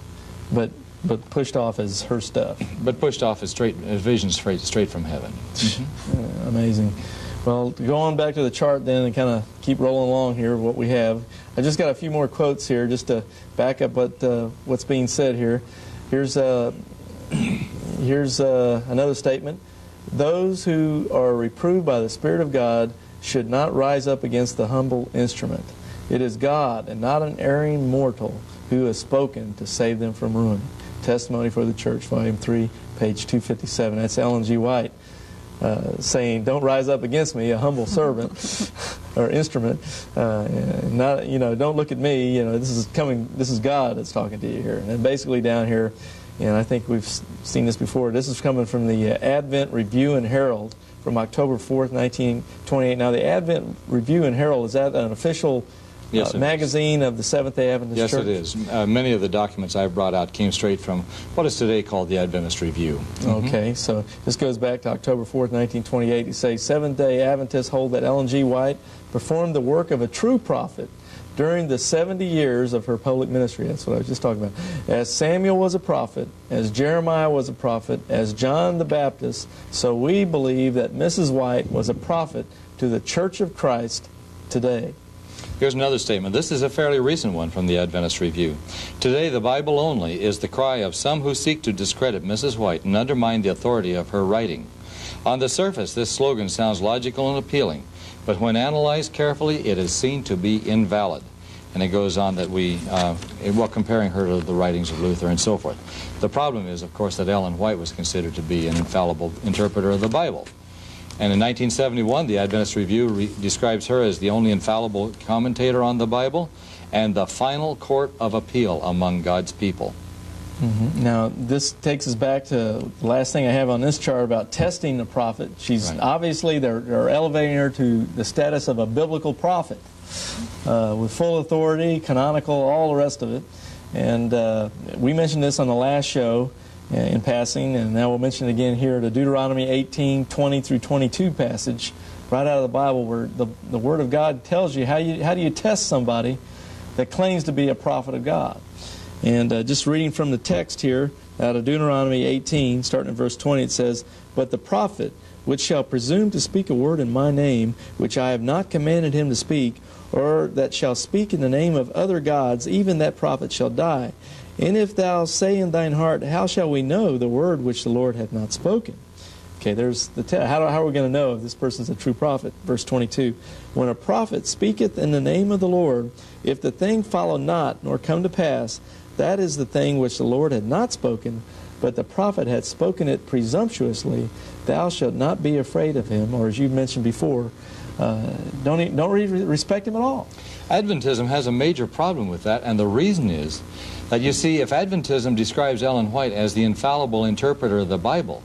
But pushed off as her stuff. But pushed off as visions straight from heaven. Amazing. Well, to go on back to the chart then and kind of keep rolling along here, what we have. I just got a few more quotes here just to back up what's being said here. Here's another statement. Those who are reproved by the Spirit of God should not rise up against the humble instrument. It is God and not an erring mortal who has spoken to save them from ruin. Testimony for the Church, Volume 3, page 257. That's Ellen G. White saying, "Don't rise up against me, a humble servant or instrument. Not, don't look at me. This is God that's talking to you here." And basically down here, and I think we've seen this before. This is coming from the Advent Review and Herald from October 4th, 1928. Now, the Advent Review and Herald, is that an official magazine of the Seventh-day Adventist Church? Yes, it is. Many of the documents I've brought out came straight from what is today called the Adventist Review. Okay, so this goes back to October 4th, 1928. It says, "Seventh-day Adventists hold that Ellen G. White performed the work of a true prophet during the 70 years of her public ministry." That's what I was just talking about. "As Samuel was a prophet, as Jeremiah was a prophet, as John the Baptist, so we believe that Mrs. White was a prophet to the Church of Christ today." Here's another statement. This is a fairly recent one from the Adventist Review. "Today, the Bible only is the cry of some who seek to discredit Mrs. White and undermine the authority of her writing. On the surface, this slogan sounds logical and appealing, but when analyzed carefully, it is seen to be invalid." And it goes on that comparing her to the writings of Luther and so forth. The problem is, of course, that Ellen White was considered to be an infallible interpreter of the Bible. And in 1971, the Adventist Review describes her as the only infallible commentator on the Bible and the final court of appeal among God's people. Now, this takes us back to the last thing I have on this chart about testing the prophet. She's obviously, they're elevating her to the status of a biblical prophet with full authority, canonical, all the rest of it. And we mentioned this on the last show in passing, and now we'll mention it again here, the Deuteronomy 18:20 through 22 passage, right out of the Bible, where the Word of God tells you how do you test somebody that claims to be a prophet of God. And just reading from the text here, out of Deuteronomy 18, starting at verse 20, it says, "But the prophet, which shall presume to speak a word in my name, which I have not commanded him to speak, or that shall speak in the name of other gods, even that prophet shall die. And if thou say in thine heart, how shall we know the word which the Lord hath not spoken?" Okay, there's the how are we going to know if this person's a true prophet? Verse 22, "When a prophet speaketh in the name of the Lord, if the thing follow not, nor come to pass, that is the thing which the Lord had not spoken, but the prophet had spoken it presumptuously, thou shalt not be afraid of him," or as you mentioned before, don't respect him at all. Adventism has a major problem with that, and the reason is that, you see, if Adventism describes Ellen White as the infallible interpreter of the Bible,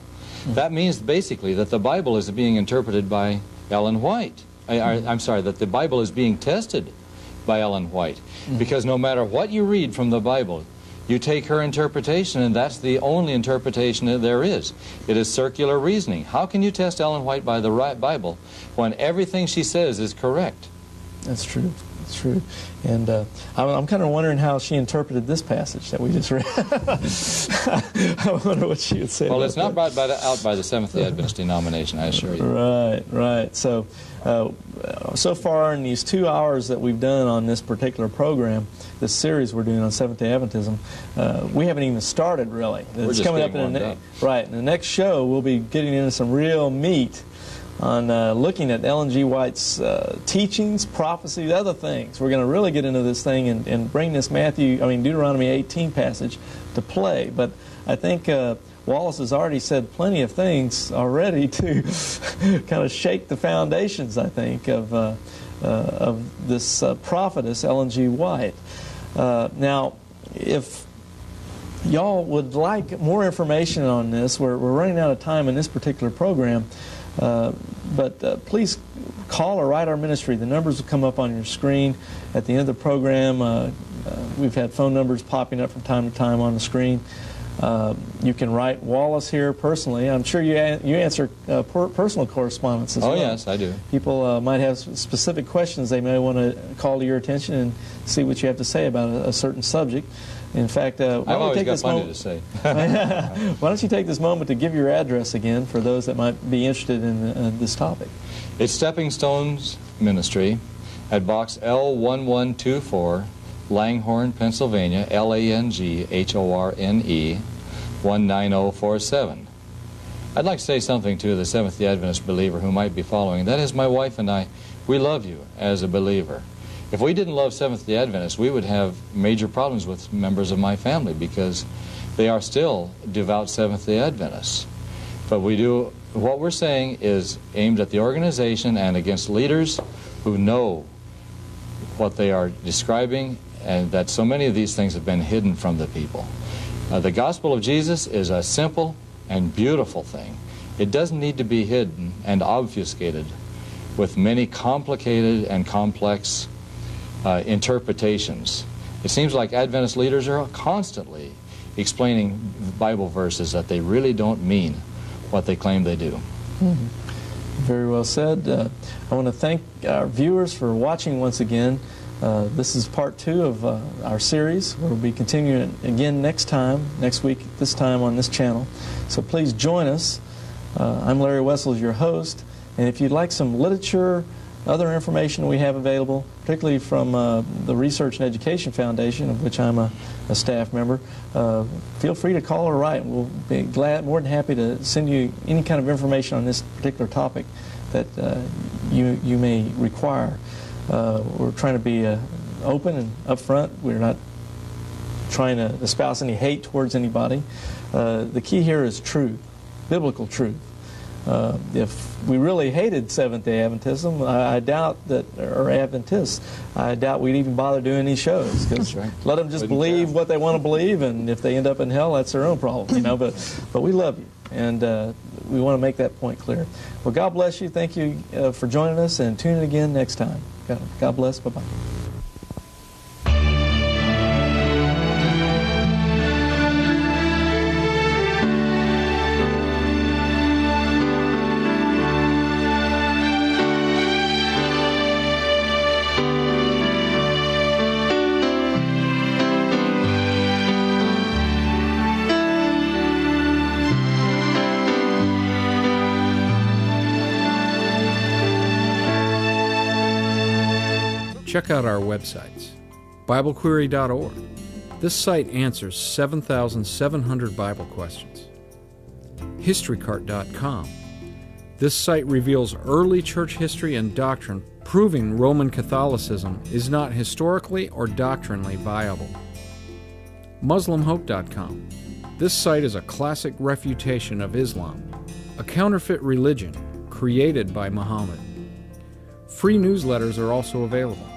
that means basically that the Bible is being interpreted by Ellen White. I'm sorry, that the Bible is being tested by Ellen White. Because no matter what you read from the Bible, you take her interpretation, and that's the only interpretation that there is. It is circular reasoning. How can you test Ellen White by the Bible when everything she says is correct? That's true. That's true. And I'm kind of wondering how she interpreted this passage that we just read. I wonder what she would say. Well, it's not brought out by the Seventh-day Adventist denomination, I assure you. Right. So, so far in these 2 hours that we've done on this particular program, this series we're doing on Seventh-day Adventism, we haven't even started, really. We're just coming up getting in warmed up. Right. In the next show, we'll be getting into some real meat on looking at Ellen G. White's teachings, prophecies, other things. We're going to really get into this thing and bring this Deuteronomy 18 passage to play. But I think Wallace has already said plenty of things already to kind of shake the foundations, I think, of this prophetess, Ellen G. White. Now, if y'all would like more information on this, we're running out of time in this particular program. But please call or write our ministry. The numbers will come up on your screen at the end of the program. We've had phone numbers popping up from time to time on the screen. You can write Wallace here personally. I'm sure you answer personal correspondence as well. Oh, yes, I do. People might have specific questions they may want to call to your attention and see what you have to say about a certain subject. In fact, I've always got plenty to say. Why don't you take this moment to give your address again for those that might be interested in this topic? It's Stepping Stones Ministry at Box L1124, Langhorne, Pennsylvania, Langhorne, 19047. I'd like to say something to the Seventh-day Adventist believer who might be following. That is, my wife and I, we love you as a believer. If we didn't love Seventh-day Adventists, we would have major problems with members of my family, because they are still devout Seventh-day Adventists. But what we're saying is aimed at the organization and against leaders who know what they are describing, and that so many of these things have been hidden from the people. The gospel of Jesus is a simple and beautiful thing. It doesn't need to be hidden and obfuscated with many complicated and complex interpretations. It seems like Adventist leaders are constantly explaining Bible verses that they really don't mean what they claim they do. Mm-hmm. Very well said. I want to thank our viewers for watching once again. This is part 2 of our series. We'll be continuing again next week, this time on this channel. So please join us. I'm Larry Wessels, your host, and if you'd like some literature, other information we have available, particularly from the Research and Education Foundation, of which I'm a staff member, feel free to call or write. We'll be more than happy to send you any kind of information on this particular topic that you may require. We're trying to be open and upfront. We're not trying to espouse any hate towards anybody. The key here is truth, biblical truth. If we really hated Seventh-day Adventism, I doubt that, or Adventists, I doubt we'd even bother doing these shows. Because right. Let them just believe what they want to believe, and if they end up in hell, that's their own problem, you know. But we love you, and we want to make that point clear. Well, God bless you. Thank you for joining us, and tune in again next time. God bless. Bye-bye. Check out our websites. BibleQuery.org. This site answers 7,700 Bible questions. HistoryCart.com. This site reveals early church history and doctrine, proving Roman Catholicism is not historically or doctrinally viable. MuslimHope.com. This site is a classic refutation of Islam, a counterfeit religion created by Muhammad. Free newsletters are also available.